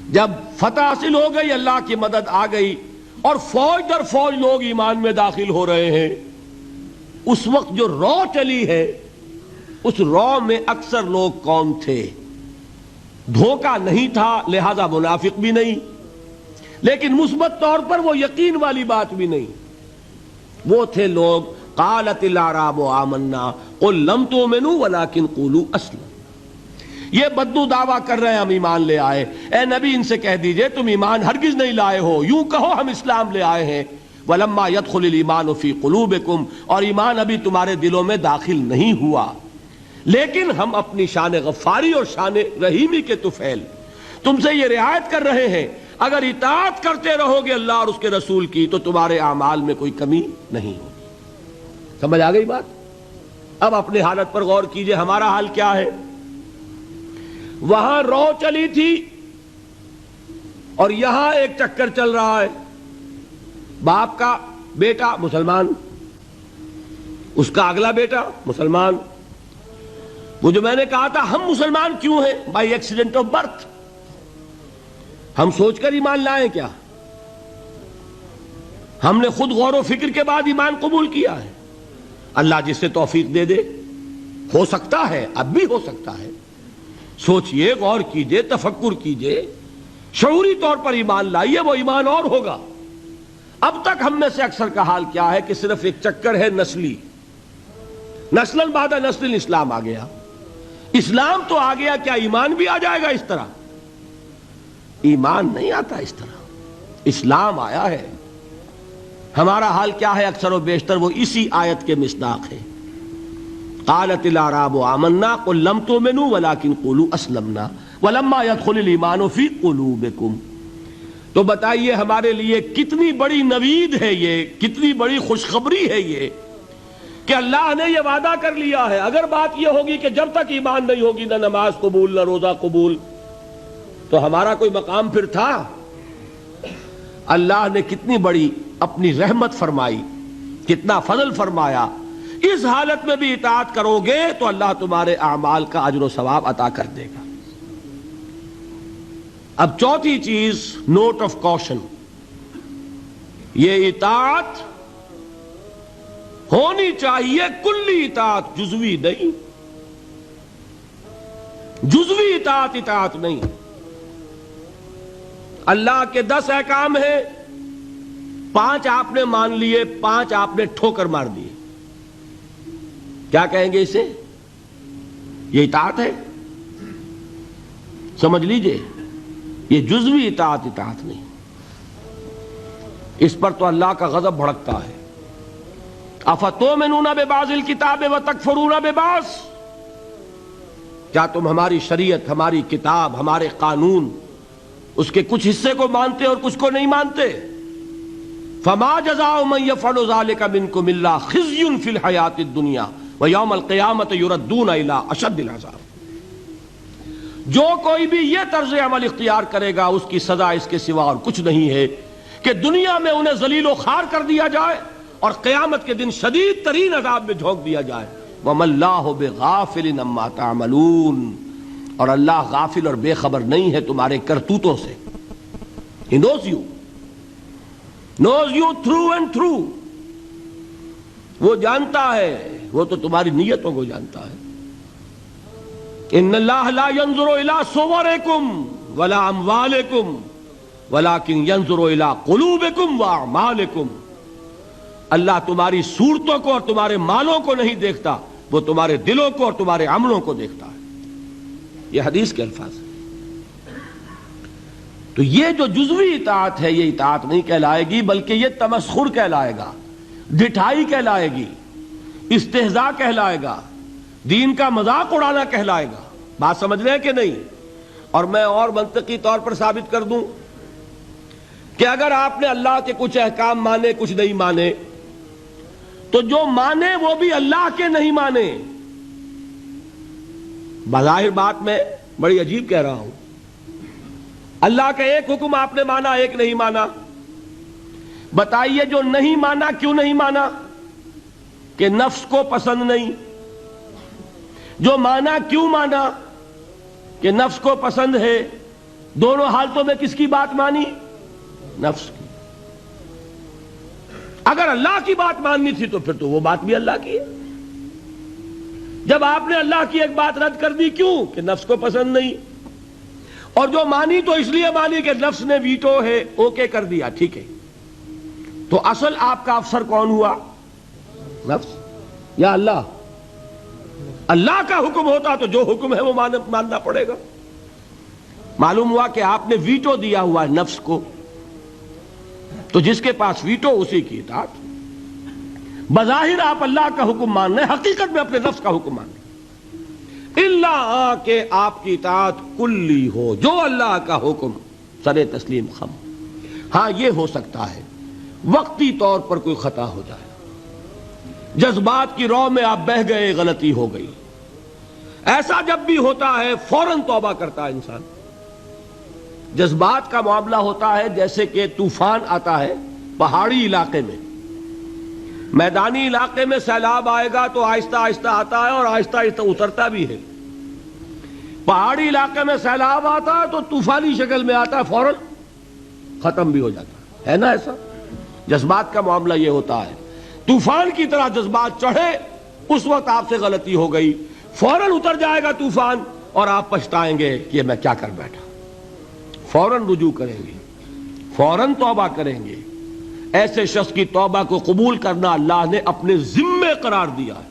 جب فتح حاصل ہو گئی، اللہ کی مدد آ گئی اور فوج در فوج لوگ ایمان میں داخل ہو رہے ہیں، اس وقت جو رو چلی ہے، اس رو میں اکثر لوگ کون تھے؟ دھوکہ نہیں تھا، لہذا منافق بھی نہیں، لیکن مثبت طور پر وہ یقین والی بات بھی نہیں۔ وہ تھے لوگ قالت الاعراب آمنا قل لم تؤمنوا ولکن قولوا اسلمنا، یہ بدو دعویٰ کر رہے ہیں ہم ایمان لے آئے۔ اے نبی ان سے کہہ دیجئے تم ایمان ہرگز نہیں لائے ہو، یوں کہو ہم اسلام لے آئے ہیں۔ ولما يدخل الايمان في قلوبكم، اور ایمان ابھی تمہارے دلوں میں داخل نہیں ہوا، لیکن ہم اپنی شان غفاری اور شان رحیمی کے طفیل تم سے یہ رعایت کر رہے ہیں، اگر اطاعت کرتے رہو گے اللہ اور اس کے رسول کی تو تمہارے اعمال میں کوئی کمی نہیں ہوگی۔ سمجھ آ گئی بات؟ اب اپنی حالت پر غور کیجئے، ہمارا حال کیا ہے؟ وہاں رو چلی تھی اور یہاں ایک چکر چل رہا ہے، باپ کا بیٹا مسلمان، اس کا اگلا بیٹا مسلمان۔ وہ جو میں نے کہا تھا ہم مسلمان کیوں ہیں؟ بائی ایکسیڈنٹ آف برتھ، ہم سوچ کر ایمان لائیں کیا؟ ہم نے خود غور و فکر کے بعد ایمان قبول کیا ہے۔ اللہ جس سے توفیق دے دے، ہو سکتا ہے، اب بھی ہو سکتا ہے، سوچئے، غور کیجئے، تفکر کیجئے، شعوری طور پر ایمان لائیے، وہ ایمان اور ہوگا۔ اب تک ہم میں سے اکثر کا حال کیا ہے کہ صرف ایک چکر ہے نسلی، نسلاً بعد نسل اسلام آ گیا، اسلام تو آ گیا، کیا ایمان بھی آ جائے گا اس طرح؟ ایمان نہیں آتا اس طرح، اسلام آیا ہے۔ ہمارا حال کیا ہے اکثر و بیشتر؟ وہ اسی آیت کے مصداق ہے۔ قالت الاعراب آمنا قل لم تؤمنوا ولکن قولوا اسلمنا ولما يدخل الايمان في قلوبكم۔ تو بتائیے ہمارے لیے کتنی بڑی نوید ہے یہ، کتنی بڑی خوشخبری ہے یہ کہ اللہ نے یہ وعدہ کر لیا ہے۔ اگر بات یہ ہوگی کہ جب تک ایمان نہیں ہوگی نہ نماز قبول نہ روزہ قبول، تو ہمارا کوئی مقام پھر تھا؟ اللہ نے کتنی بڑی اپنی رحمت فرمائی، کتنا فضل فرمایا۔ اس حالت میں بھی اطاعت کرو گے تو اللہ تمہارے اعمال کا اجر و ثواب عطا کر دے گا۔ اب چوتھی چیز، نوٹ آف کوشن، یہ اطاعت ہونی چاہیے کلی اطاعت، جزوی نہیں، جزوی اطاعت اطاعت نہیں۔ اللہ کے 10 احکام ہیں، 5 آپ نے مان لیے، 5 آپ نے ٹھوکر مار دیے، کیا کہیں گے اسے؟ یہ اطاعت ہے؟ سمجھ لیجئے، یہ جزوی اطاعت اطاعت نہیں، اس پر تو اللہ کا غضب بھڑکتا ہے۔ افتؤمنون ببعض الکتاب وتکفرون ببعض، کیا تم ہماری شریعت، ہماری کتاب، ہمارے قانون، اس کے کچھ حصے کو مانتے اور کچھ کو نہیں مانتے؟ فما جزاء من يفعل ذلك منكم الا خزي في الحیاۃ الدنیا ویوم القیامۃ یردون الی اشد العذاب۔ جو کوئی بھی یہ طرز عمل اختیار کرے گا اس کی سزا اس کے سوا اور کچھ نہیں ہے کہ دنیا میں انہیں ذلیل و خوار کر دیا جائے اور قیامت کے دن شدید ترین عذاب میں جھونک دیا جائے۔ وَمَا اللَّهُ بِغَافِلٍ عَمَّا تَعْمَلُونَ، اور اللہ غافل اور بے خبر نہیں ہے تمہارے کرتوتوں سے۔ He knows you through and through، وہ جانتا ہے، وہ تو تمہاری نیتوں کو جانتا ہے۔ ان اللہ لا ينظر الى صورکم ولا اموالکم ولکن ينظر الى قلوبکم واعمالکم، اللہ تمہاری صورتوں کو اور تمہارے مالوں کو نہیں دیکھتا، وہ تمہارے دلوں کو اور تمہارے عملوں کو دیکھتا ہے۔ یہ حدیث کے الفاظ ہیں۔ تو یہ جو جزوی اطاعت ہے یہ اطاعت نہیں کہلائے گی، بلکہ یہ تمسخر کہلائے گا، ڈھٹائی کہلائے گی، استہزاء کہلائے گا، دین کا مذاق اڑانا کہلائے گا۔ بات سمجھ رہے ہیں کہ نہیں؟ اور میں اور منطقی طور پر ثابت کر دوں کہ اگر آپ نے اللہ کے کچھ احکام مانے کچھ نہیں مانے، تو جو مانے وہ بھی اللہ کے نہیں مانے۔ بظاہر بات میں بڑی عجیب کہہ رہا ہوں، اللہ کا ایک حکم آپ نے مانا ایک نہیں مانا، بتائیے جو نہیں مانا کیوں نہیں مانا؟ کہ نفس کو پسند نہیں۔ جو مانا کیوں مانا؟ کہ نفس کو پسند ہے، دونوں حالتوں میں کس کی بات مانی؟ نفس کی۔ اگر اللہ کی بات ماننی تھی تو پھر تو وہ بات بھی اللہ کی ہے۔ جب آپ نے اللہ کی ایک بات رد کر دی، کیوں؟ کہ نفس کو پسند نہیں، اور جو مانی تو اس لیے مانی کہ نفس نے ویٹو ہے، اوکے کر دیا، ٹھیک ہے۔ تو اصل آپ کا افسر کون ہوا؟ نفس یا اللہ؟ اللہ کا حکم ہوتا تو جو حکم ہے وہ ماننا پڑے گا۔ معلوم ہوا کہ آپ نے ویٹو دیا ہوا ہے نفس کو، تو جس کے پاس ویٹو اسی کی اطاعت۔ بظاہر آپ اللہ کا حکم مان رہے ہیں، حقیقت میں اپنے نفس کا حکم مان رہے ہیں، اللہ کہ آپ کی اطاعت کلی ہو، جو اللہ کا حکم سر تسلیم خم۔ ہاں یہ ہو سکتا ہے وقتی طور پر کوئی خطا ہو جائے، جذبات کی رو میں آپ بہہ گئے، غلطی ہو گئی، ایسا جب بھی ہوتا ہے فوراً توبہ کرتا ہے انسان۔ جذبات کا معاملہ ہوتا ہے جیسے کہ طوفان آتا ہے پہاڑی علاقے میں، میدانی علاقے میں سیلاب آئے گا تو آہستہ آہستہ آتا ہے اور آہستہ آہستہ اترتا بھی ہے۔ پہاڑی علاقے میں سیلاب آتا ہے تو طوفانی شکل میں آتا ہے، فوراً ختم بھی ہو جاتا ہے نا ایسا؟ جذبات کا معاملہ یہ ہوتا ہے، طوفان کی طرح جذبات چڑھے، اس وقت آپ سے غلطی ہو گئی، فوراً اتر جائے گا طوفان اور آپ پچھتائیں گے کہ میں کیا کر بیٹھا۔ فوراً رجوع کریں گے، فوراً توبہ کریں گے۔ ایسے شخص کی توبہ کو قبول کرنا اللہ نے اپنے ذمے قرار دیا ہے۔